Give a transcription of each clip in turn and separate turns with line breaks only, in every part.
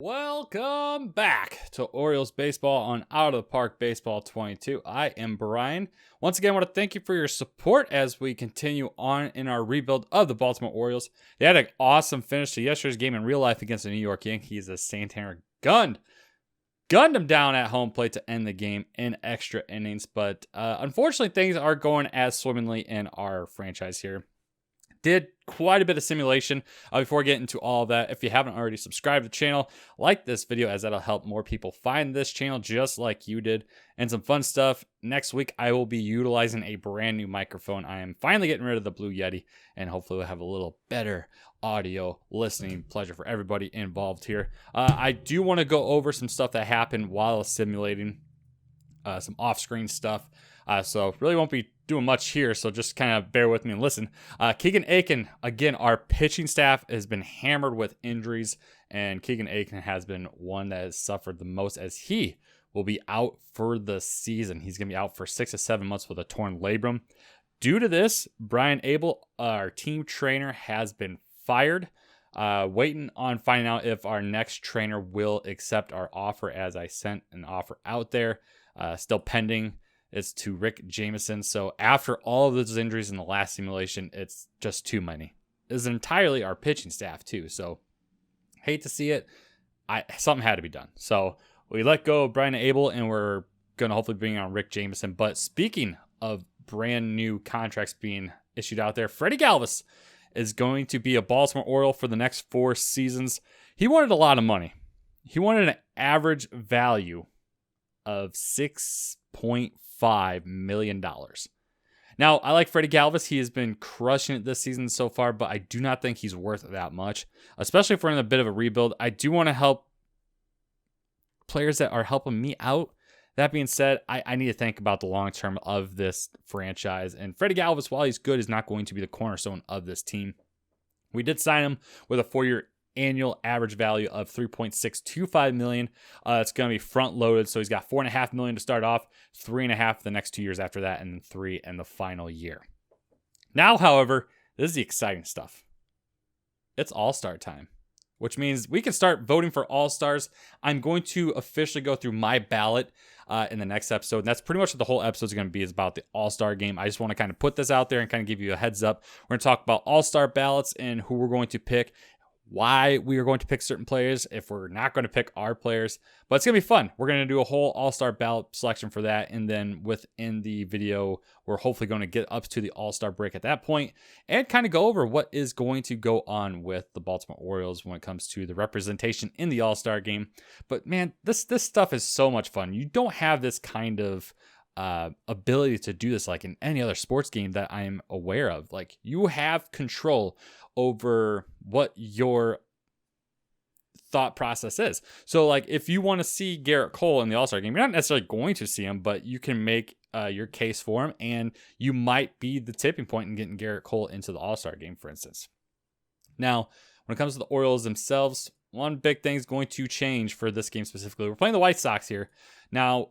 Welcome back to Orioles Baseball on Out of the Park Baseball 22. I am Brian. Once again, I want to thank you for your support as we continue on in our rebuild of the Baltimore Orioles. They had an awesome finish to yesterday's game in real life against the New York Yankees as Santana gunned him down at home plate to end the game in extra innings. But unfortunately, things are going as swimmingly in our franchise here. Did quite a bit of simulation before getting into all of that. If you haven't already subscribed to the channel, like this video as that'll help more people find this channel just like you did. And some fun stuff. Next week, I will be utilizing a brand new microphone. I am finally getting rid of the Blue Yeti, and hopefully we'll have a little better audio listening pleasure for everybody involved here. I do want to go over some stuff that happened while simulating, some off-screen stuff. So really won't be doing much here, so just kind of bear with me and listen. Keegan Aiken, again, our pitching staff has been hammered with injuries, and Keegan Aiken has been one that has suffered the most as he will be out for the season. He's going to be out for 6 to 7 months with a torn labrum. Due to this, Brian Abel, our team trainer, has been fired. Waiting on finding out if our next trainer will accept our offer, as I sent an offer out there. Still pending. It's to Rick Jameson. So after all of those injuries in the last simulation, it's just too many. It's entirely our pitching staff too. So hate to see it. Something had to be done. So we let go of Brian Abel, and we're going to hopefully bring on Rick Jameson. But speaking of brand new contracts being issued out there, Freddie Galvis is going to be a Baltimore Oriole for the next 4 seasons. He wanted a lot of money. He wanted an average value of $6.5 million. Now, I like Freddie Galvis. He has been crushing it this season so far, but I do not think he's worth that much, especially if we're in a bit of a rebuild. I do want to help players that are helping me out. That being said, I need to think about the long term of this franchise. And Freddie Galvis, while he's good, is not going to be the cornerstone of this team. We did sign him with a 4-year annual average value of $3.625 million. It's going to be front loaded, so he's got $4.5 million to start off, $3.5 the next 2 years after that, and then $3 in the final year. Now, however, this is the exciting stuff. It's All-Star time, which means we can start voting for All-Stars. I'm going to officially go through my ballot in the next episode. And that's pretty much what the whole episode is going to be, is about the All-Star game. I just want to kind of put this out there and kind of give you a heads up. We're going to talk about All-Star ballots and who we're going to pick, why we are going to pick certain players, if we're not going to pick our players. But it's going to be fun. We're going to do a whole All-Star ballot selection for that. And then within the video, we're hopefully going to get up to the All-Star break at that point and kind of go over what is going to go on with the Baltimore Orioles when it comes to the representation in the All-Star game. But man, this stuff is so much fun. You don't have this kind of ability to do this like in any other sports game that I'm aware of. Like, you have control over what your thought process is. So like, if you want to see Garrett Cole in the All-Star game, you're not necessarily going to see him, but you can make your case for him, and you might be the tipping point in getting Garrett Cole into the All-Star game, for instance. Now, when it comes to the Orioles themselves, one big thing is going to change for this game specifically. We're playing the White Sox here. Now,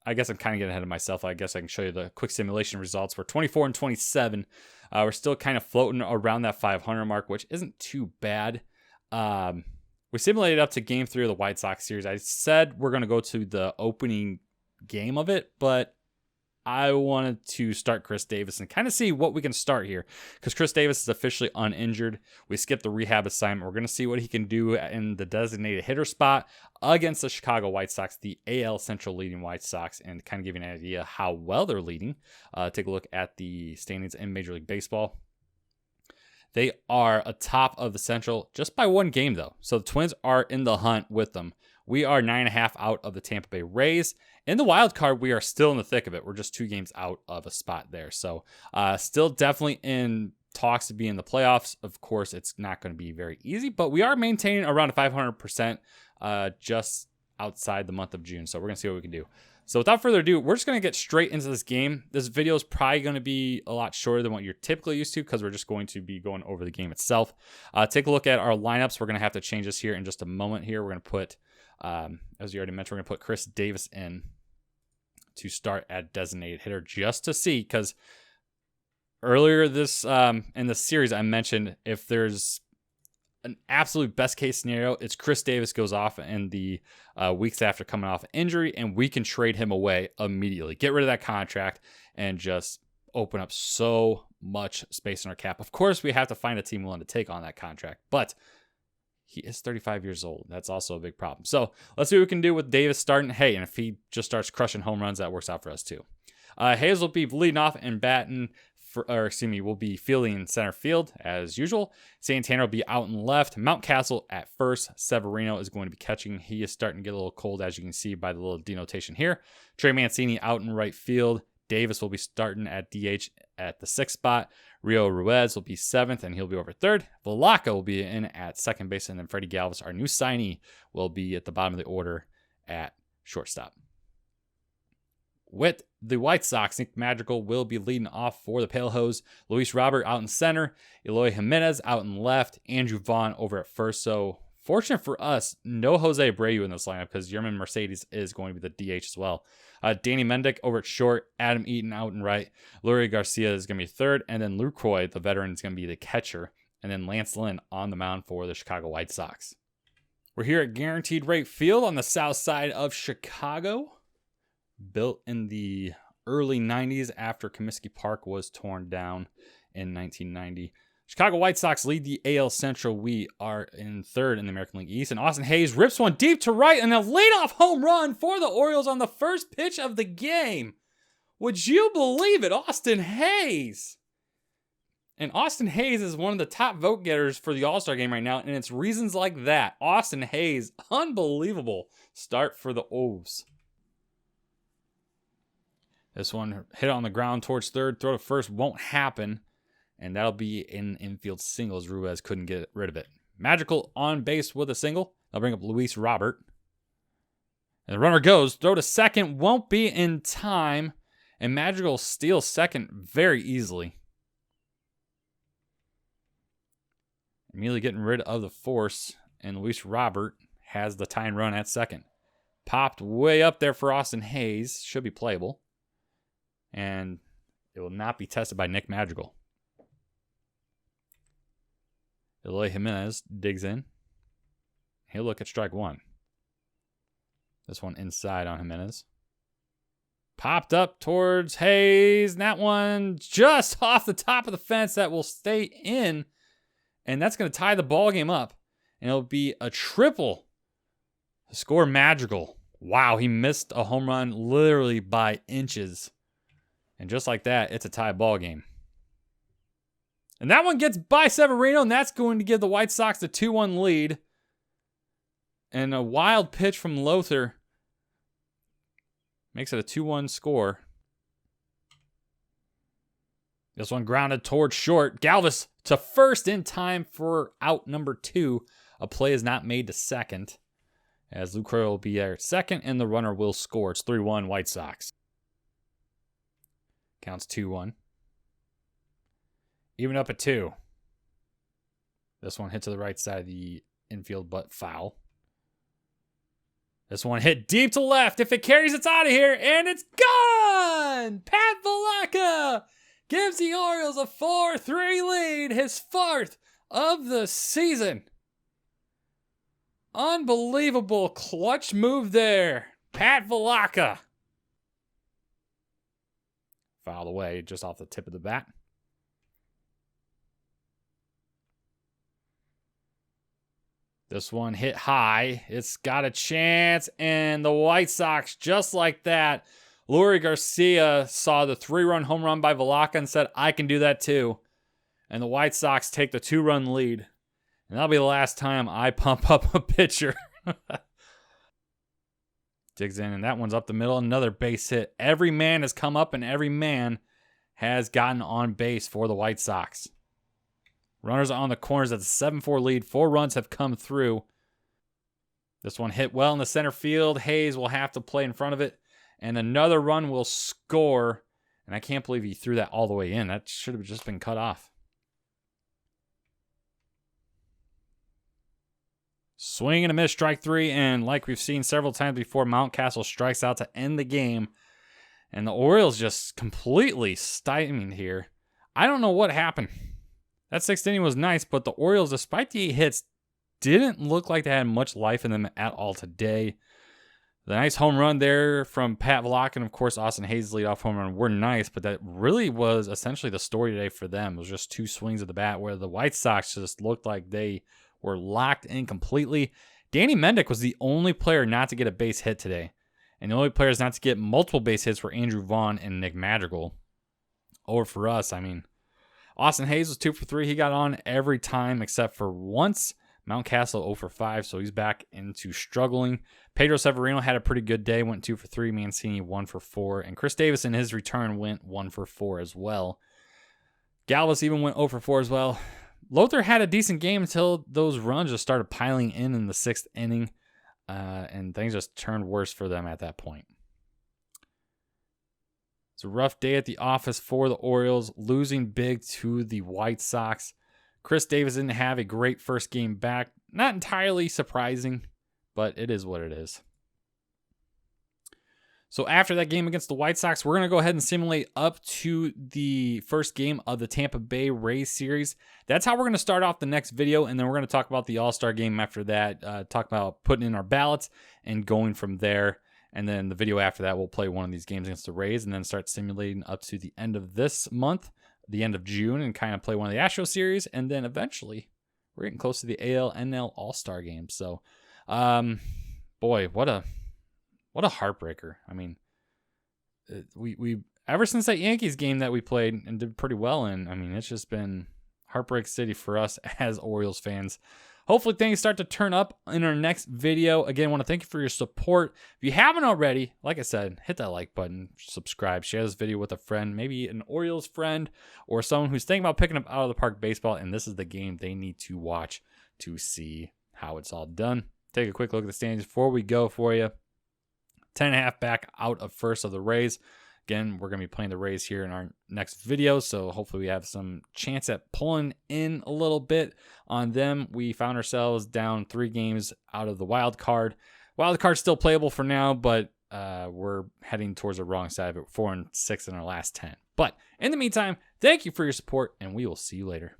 I guess I'm kind of getting ahead of myself. I guess I can show you the quick simulation results. We're 24 and 27. We're still kind of floating around that 500 mark, which isn't too bad. We simulated up to game 3 of the White Sox series. I said we're going to go to the opening game of it, but I wanted to start Chris Davis and kind of see what we can start here, because Chris Davis is officially uninjured. We skipped the rehab assignment. We're going to see what he can do in the designated hitter spot against the Chicago White Sox, the AL Central leading White Sox, and kind of give you an idea how well they're leading. Take a look at the standings in Major League Baseball. They are atop of the Central just by 1 game, though. So the Twins are in the hunt with them. We are 9.5 out of the Tampa Bay Rays. In the wild card, we are still in the thick of it. We're just 2 games out of a spot there. So still definitely in talks to be in the playoffs. Of course, it's not going to be very easy, but we are maintaining around a 500% just outside the month of June. So we're going to see what we can do. So without further ado, we're just going to get straight into this game. This video is probably going to be a lot shorter than what you're typically used to, because we're just going to be going over the game itself. Take a look at our lineups. We're going to have to change this here in just a moment here. We're going to put, as you already mentioned, we're going to put Chris Davis in to start at designated hitter just to see, because earlier this in the series I mentioned if there's an absolute best case scenario, it's Chris Davis goes off in the weeks after coming off injury, and we can trade him away immediately. Get rid of that contract and just open up so much space in our cap. Of course, we have to find a team willing to take on that contract, but he is 35 years old. That's also a big problem. So let's see what we can do with Davis starting. Hey, and if he just starts crushing home runs, that works out for us too. Hayes will be leading off and batting. We'll be fielding in center field as usual. Santana will be out and left. Mountcastle at first. Severino is going to be catching. He is starting to get a little cold, as you can see by the little denotation here. Trey Mancini out in right field. Davis will be starting at DH at the 6th spot. Rio Ruiz will be 7th, and he'll be over 3rd. Velaka will be in at second base, and then Freddie Galvis, our new signee, will be at the bottom of the order at shortstop. With the White Sox, Nick Madrigal will be leading off for the Pale Hose. Luis Robert out in center. Eloy Jimenez out in left. Andrew Vaughn over at first. So fortunate for us, no Jose Abreu in this lineup because Yerman Mercedes is going to be the DH as well. Danny Mendick over at short. Adam Eaton out in right. Lurie Garcia is going to be 3rd. And then Lucroy, the veteran, is going to be the catcher. And then Lance Lynn on the mound for the Chicago White Sox. We're here at Guaranteed Rate Field on the south side of Chicago. Built in the early 90s after Comiskey Park was torn down in 1990. Chicago White Sox lead the AL Central. We are in 3rd in the American League East. And Austin Hayes rips one deep to right and a leadoff home run for the Orioles on the first pitch of the game. Would you believe it? Austin Hayes. And Austin Hayes is one of the top vote getters for the All-Star game right now. And it's reasons like that. Austin Hayes, unbelievable start for the O's. This one hit on the ground towards 3rd. Throw to first won't happen. And that'll be an infield single as Ruiz couldn't get rid of it. Madrigal on base with a single. They'll bring up Luis Robert. And the runner goes. Throw to second. Won't be in time. And Madrigal steals second very easily. Immediately getting rid of the force. And Luis Robert has the tying run at second. Popped way up there for Austin Hayes. Should be playable. And it will not be tested by Nick Madrigal. Eloy Jimenez digs in. He'll look at strike 1. This one inside on Jimenez. Popped up towards Hayes. And that one just off the top of the fence. That will stay in. And that's going to tie the ball game up. And it'll be a triple to score Madrigal. Wow, he missed a home run literally by inches. And just like that, it's a tie ball game. And that one gets by Severino, and that's going to give the White Sox a 2-1 lead. And a wild pitch from Lothar makes it a 2-1 score. This one grounded towards short. Galvis to first in time for out number 2. A play is not made to second, as Lucroy will be there at second, and the runner will score. It's 3-1 White Sox. Counts 2-1. Even up at 2. This one hit to the right side of the infield, but foul. This one hit deep to left. If it carries, it's out of here, and it's gone! Pat Velaka gives the Orioles a 4-3 lead, his 4th of the season. Unbelievable clutch move there. Pat Velaka. Fouled away just off the tip of the bat. This one hit high. It's got a chance. And the White Sox, just like that, Lurie Garcia saw the 3-run home run by Velaka and said, I can do that too. And the White Sox take the 2-run lead. And that'll be the last time I pump up a pitcher. Digs in, and that one's up the middle. Another base hit. Every man has come up, and every man has gotten on base for the White Sox. Runners on the corners at the 7-4 lead. 4 runs have come through. This one hit well in the center field. Hayes will have to play in front of it. And another run will score. And I can't believe he threw that all the way in. That should have just been cut off. Swing and a miss, strike 3, and like we've seen several times before, Mountcastle strikes out to end the game. And the Orioles just completely stymied here. I don't know what happened. That 6th inning was nice, but the Orioles, despite the 8 hits, didn't look like they had much life in them at all today. The nice home run there from Pat Vlach and, of course, Austin Hayes' leadoff home run were nice, but that really was essentially the story today for them. It was just 2 swings of the bat where the White Sox just looked like they were locked in completely. Danny Mendick was the only player not to get a base hit today, and the only players not to get multiple base hits were Andrew Vaughn and Nick Madrigal. Or for us, I mean, Austin Hayes was 2 for 3. He got on every time except for once. Mountcastle 0 for 5, so he's back into struggling. Pedro Severino had a pretty good day, went 2 for 3. Mancini 1 for 4. And Chris Davis in his return went 1 for 4 as well. Galvis even went 0 for 4 as well. Lothar had a decent game until those runs just started piling in the 6th inning. And things just turned worse for them at that point. It's a rough day at the office for the Orioles, losing big to the White Sox. Chris Davis didn't have a great first game back. Not entirely surprising, but it is what it is. So after that game against the White Sox, we're going to go ahead and simulate up to the first game of the Tampa Bay Rays series. That's how we're going to start off the next video, and then we're going to talk about the All-Star game after that, talk about putting in our ballots and going from there. And then the video after that, we'll play one of these games against the Rays and then start simulating up to the end of this month, the end of June, and kind of play one of the Astro series. And then eventually we're getting close to the AL-NL All-Star game. So, boy, what a heartbreaker. I mean, we ever since that Yankees game that we played and did pretty well in, I mean, it's just been heartbreak city for us as Orioles fans. Hopefully things start to turn up in our next video. Again, I want to thank you for your support. If you haven't already, like I said, hit that like button, subscribe, share this video with a friend, maybe an Orioles friend or someone who's thinking about picking up out of the park baseball, and this is the game they need to watch to see how it's all done. Take a quick look at the standings before we go for you. 10.5 back out of first of the Rays. Again, we're going to be playing the Rays here in our next video, so hopefully we have some chance at pulling in a little bit on them. We found ourselves down 3 games out of the wild card. Wild card's still playable for now, but we're heading towards the wrong side of it. 4-6 in our last 10. But in the meantime, thank you for your support, and we will see you later.